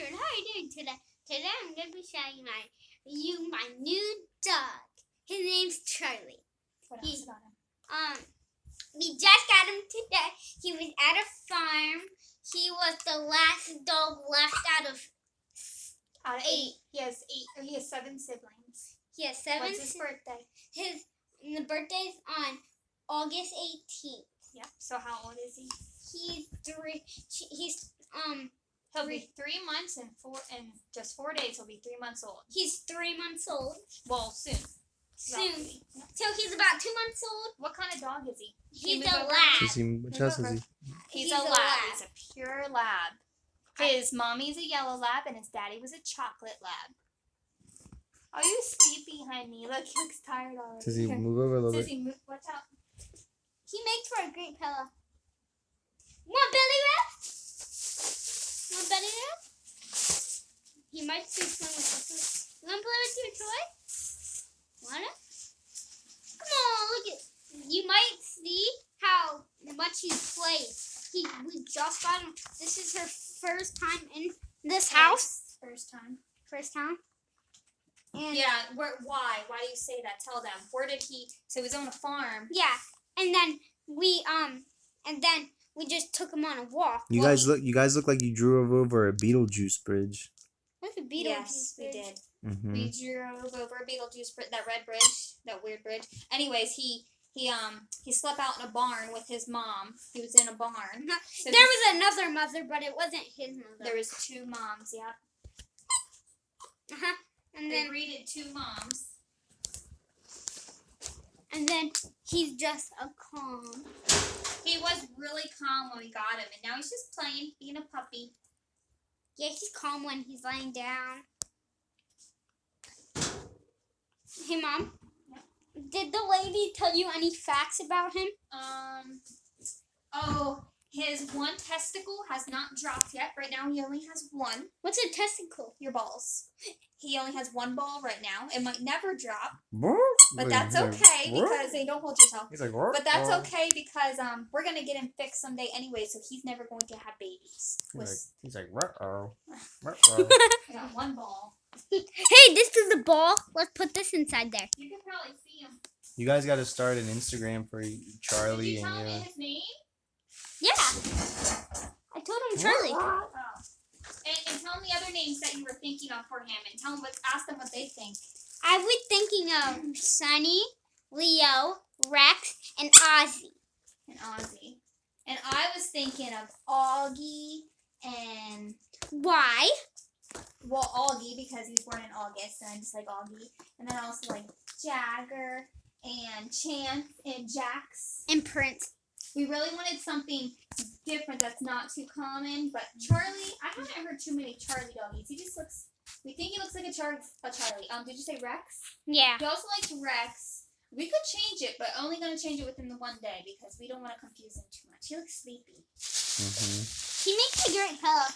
Richard. How are you doing today? Today I'm going to be showing my new dog. His name's Charlie. What else about him? We just got him today. He was at a farm. He was the last dog left out of 8. He has 8. He has 7 siblings. He has 7. What's his birthday? The birthday's on August 18th. Yep. So how old is he? He's 3. He'll be 3 months and just 4 days. He'll be 3 months old. He's 3 months old. Well, soon. Soon. Yep. So he's about 2 months old. What kind of dog is he? He's a lab. Which house is he? He's a lab. He's a pure lab. His mommy's a yellow lab and his daddy was a chocolate lab. Are you sleepy, honey? Look, he looks tired already. Does he move over a little bit? Sissy, move. Watch out. He makes for a great pillow. Want belly rub? Want belly rub? He might see fun with this. You want to play with your toy? Wanna? Come on, look at. You might see how much he plays. We just got him. This is her first time in this house. First time. First time. And Yeah. Why? Why do you say that? Tell them. Where did he? So he was on a farm. yeah, and then we just took him on a walk. You guys look like you drove over a Beetlejuice bridge. What's a Beetlejuice Yes, we bridge? did. Mm-hmm. We drove over Beetlejuice, that red bridge, that weird bridge. Anyways, he slept out in a barn with his mom. He was in a barn. So There was another mother, but it wasn't his mother. There was 2 moms. Yeah. And They then breeded 2 moms. he's just a calm. He was really calm when we got him, and now he's just playing, being a puppy. Yeah, he's calm when he's laying down. Hey, Mom. Yeah. Did the lady tell you any facts about him? His one testicle has not dropped yet. Right now, he only has 1. What's a testicle? Your balls. He only has 1 ball right now. It might never drop, But but that's okay because they don't hold yourself. He's like, But that's okay because we're gonna get him fixed someday anyway, so he's never going to have babies. He's like, ruh-oh. I got 1 ball. Hey, this is the ball. Let's put this inside there. You can probably see him. You guys got to start an Instagram for Charlie Did you tell and me you. his name? Yeah. I told him Charlie. Oh. And tell him the other names that you were thinking of for him, and ask them what they think. I was thinking of Sunny, Leo, Rex, and Ozzy. And Ozzy. And I was thinking of Augie and Why? Augie because he was born in August, and I just like Augie. And then I also like Jagger and Chance and Jax. And Prince. We really wanted something different that's not too common, but Charlie, I haven't heard too many Charlie doggies. We think he looks like a Charlie. Did you say Rex? Yeah. He also likes Rex. We could change it, but only going to change it within the 1 day because we don't want to confuse him too much. He looks sleepy. Mm-hmm. He makes a great pillow.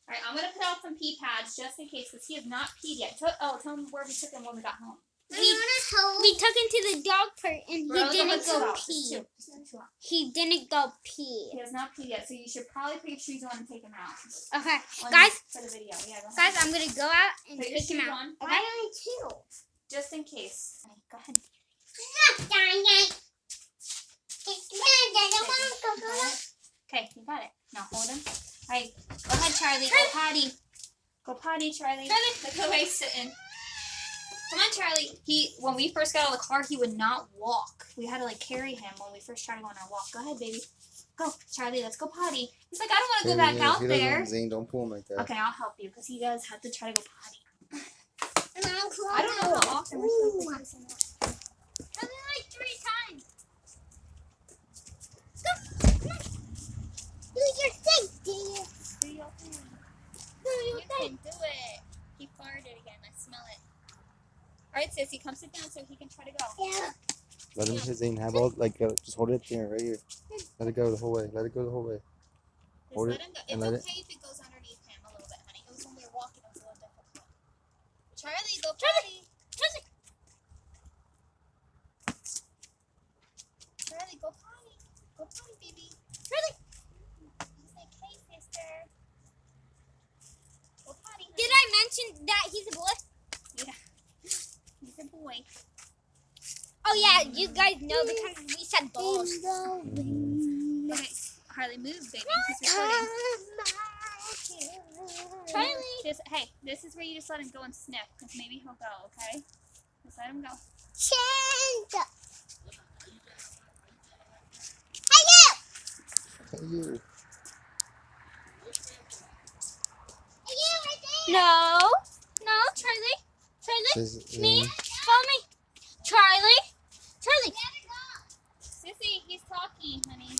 All right, I'm going to put out some pee pads just in case because he has not peed yet. Tell him where we took him when we got home. We took him to the dog park and We're he only didn't gonna go put 2 out. pee. Just 2 out. He didn't go pee. He has not peed yet, so you should probably put your shoes on and take him out. Okay. For the video. Yeah, go ahead. Guys, I'm going to go out and Put your take him shoes out. on. Why only 2? Just in case. Go ahead. Okay, you got it. Now hold him. All right, go ahead, Charlie. Go potty. Go potty, Charlie. Look how he's sitting. Come on, Charlie. When we first got out of the car, he would not walk. We had to carry him when we first started going on our walk. Go ahead, baby. Go, Charlie. Let's go potty. He's like, I don't want to go back out there. Zane, don't pull him like that. Okay, I'll help you because he does have to try to go potty. I don't know how often we're supposed to do this. Only like 3 times. Do your thing, dear. Do your thing. Do your You thing. can do it. He farted again. I smell it. All right, Sissy, come sit down so he can try to go. Yeah. Let him Zane have all just hold it there right here. Let it go the whole way. Let it go the whole way. Just Hold let it him go. and It's let okay if it goes underneath him a little bit, honey. It was when we were walking. It was a little difficult. Charlie, go potty. Charlie, go potty. Go potty, baby. Charlie. He's like, hey, sister. Go potty. Molly. Oh yeah, you guys know because we said balls. Okay, Harley, move, baby. He's recording. Charlie. Hey, this is where you just let him go and sniff, because maybe he'll go, okay? Just let him go. Hey, you. No. No, Charlie. Charlie. Says, Me. Follow me. Charlie. Charlie. Sissy, he's talking, honey.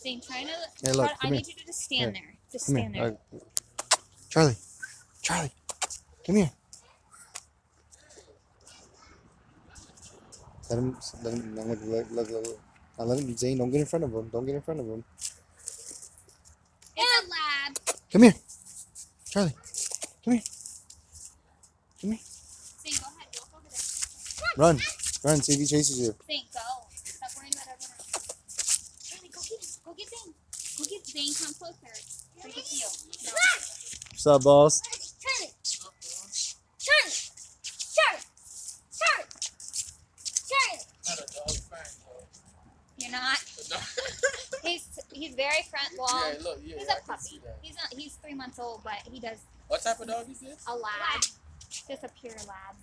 Zane, try to. Hey, look, I come need here. you to just stand there. Just Come stand here. there. Charlie. Charlie. Come here. Let him. No, look. Now let him. Zane, don't get in front of him. Don't get in front of him. It's a lab. Come here. Charlie. Come here. Come here. Zane, go ahead. Walk over there. Run. Run. See if he chases you. Zane, go. Stop worrying about everyone else. Charlie, go get him. Go get Zane. Go get Zane. Come closer. So he can see you. No. What's up, boss? Charlie. Charlie. Charlie. Charlie. Charlie. Not a dog fan, though. You're not. He's very friendly. Well, Yeah, look, yeah, he's I a can puppy. see that. He's 3 months old, but he does What type of dog is this? a lab. Just a pure lab.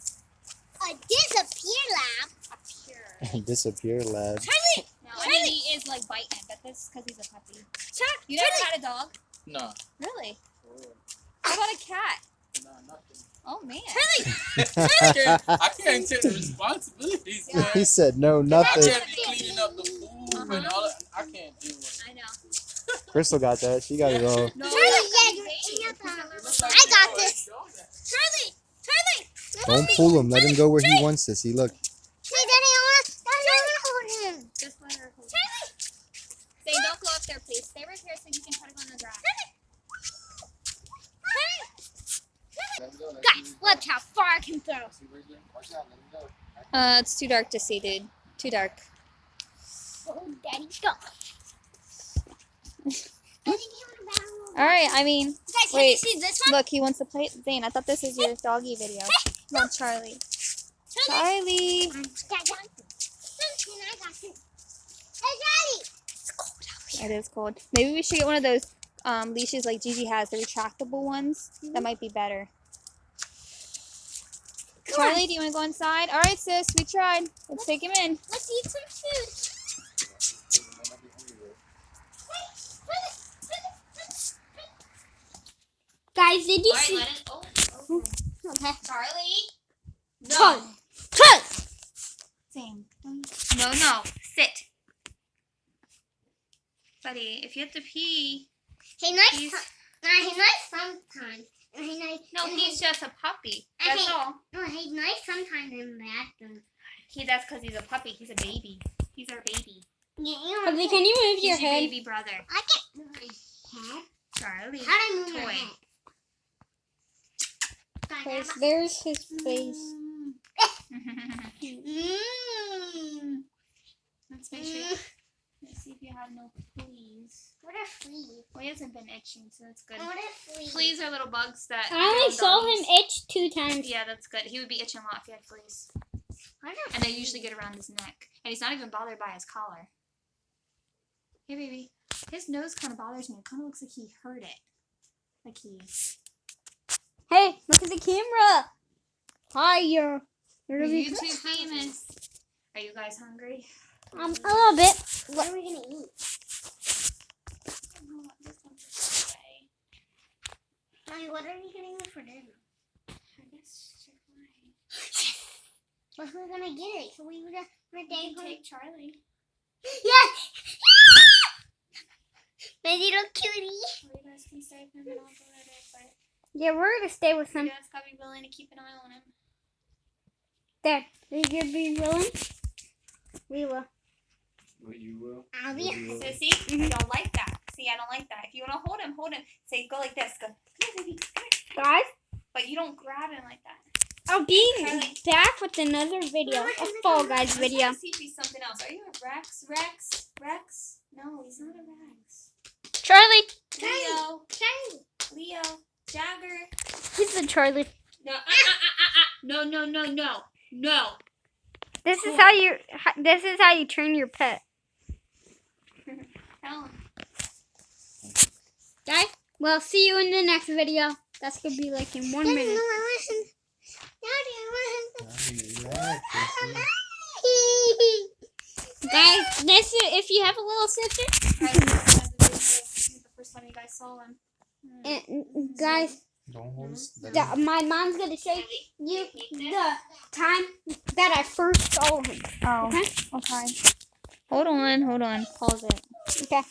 A disappear lab. A pure. Disappear, lad. Charlie. No, I mean he is like biting, but this is because he's a puppy. Charlie. You never had a dog? No. Really? Oh, How about a cat? no, nothing. Oh man. I can't take the responsibilities, man. He said no, I nothing. can't be cleaning up the food and all that. I can't do it. I know. Crystal got that. She got it all. No, Charlie, that's yeah, Zane. It looks like I they got already this. showed that. Charlie. Charlie. Don't pull him. Let him go where he wants to. See, look. Hey, Daddy, I wanna hold him. Just let her hold. Charlie. Zane, don't go up there, please. Stay right here so you can try to go on the grass. Let him go, let him Guys, go. watch how far I can throw. See where he's going? Watch out, let him go. It's too dark to see, dude. Too dark. Oh, Daddy, go. All right. I mean, Guys, can you wait. see this one? Look, he wants to play. Zane, I thought this was your doggy video. No, Charlie. Charlie. I got this. Hey, Daddy. It is cold. Maybe we should get one of those leashes like Gigi has, the retractable ones. That might be better. Charlie, do you want to go inside? All right, sis. We tried. Let's take him in. Let's eat some food. Guys, did you see? Okay. Charlie. Charlie. Charlie. Zane. No. Sit. Buddy, if you have to pee. He nice. He's- He nice sometimes. And he nice. No, and he's just a puppy. I That's hate- all. No, he's nice sometimes in bathroom. That's because he's a puppy. He's a baby. He's our baby. Yeah, Can you move He's your your head? baby brother. I can't move my head. Charlie. How do I move my Toy. head? Because there's his face. Mmm. Let's make sure. Let's see if you have no fleas. What are fleas? Well, he hasn't been itching, so that's good. What are fleas? Fleas are little bugs that. I only saw him doggies- itch 2 times. Yeah, that's good. He would be itching a lot if he had fleas. What are And they usually get around his neck. And he's not even bothered by his collar. Hey, baby. His nose kind of bothers me. It kind of looks like he hurt it. Like he. Hey, look at the camera. Hi, you're You're really YouTube famous. Are you guys hungry? a little bit. What are we gonna eat? Mommy, what are you getting me for dinner? But who's gonna get it? So we would have You can take Charlie. Yeah! My little cutie. Or you guys can stay with him and I'll go later. But Yeah, we're gonna stay with you him. guys gotta be willing to keep an eye on him. There. Will you be willing? We will. But you will. I'll be. Sissy, I don't like that. See, I don't like that. If you want to hold him. Say, go like this. Go, come here, baby. Come here. Guys, But you don't grab him like that. I'll be Charlie. back with another video. A Fall Guys I'm video. trying to see if he's something else. Are you a Rex? Rex? No, he's not a Rex. Charlie. Leo. Charlie. Leo. Jagger. He's a Charlie. No, No, no, no, no. No. This is how you train your pet. Tell him. Guys, well, see you in the next video. That's gonna be like in 1 minute. Guys, this is if you have a little sister. The first time you guys saw him. And guys, Don't hold us. my mom's gonna show you the time that I first saw him. Oh. Okay. Okay. Hold on. Pause it. Okay.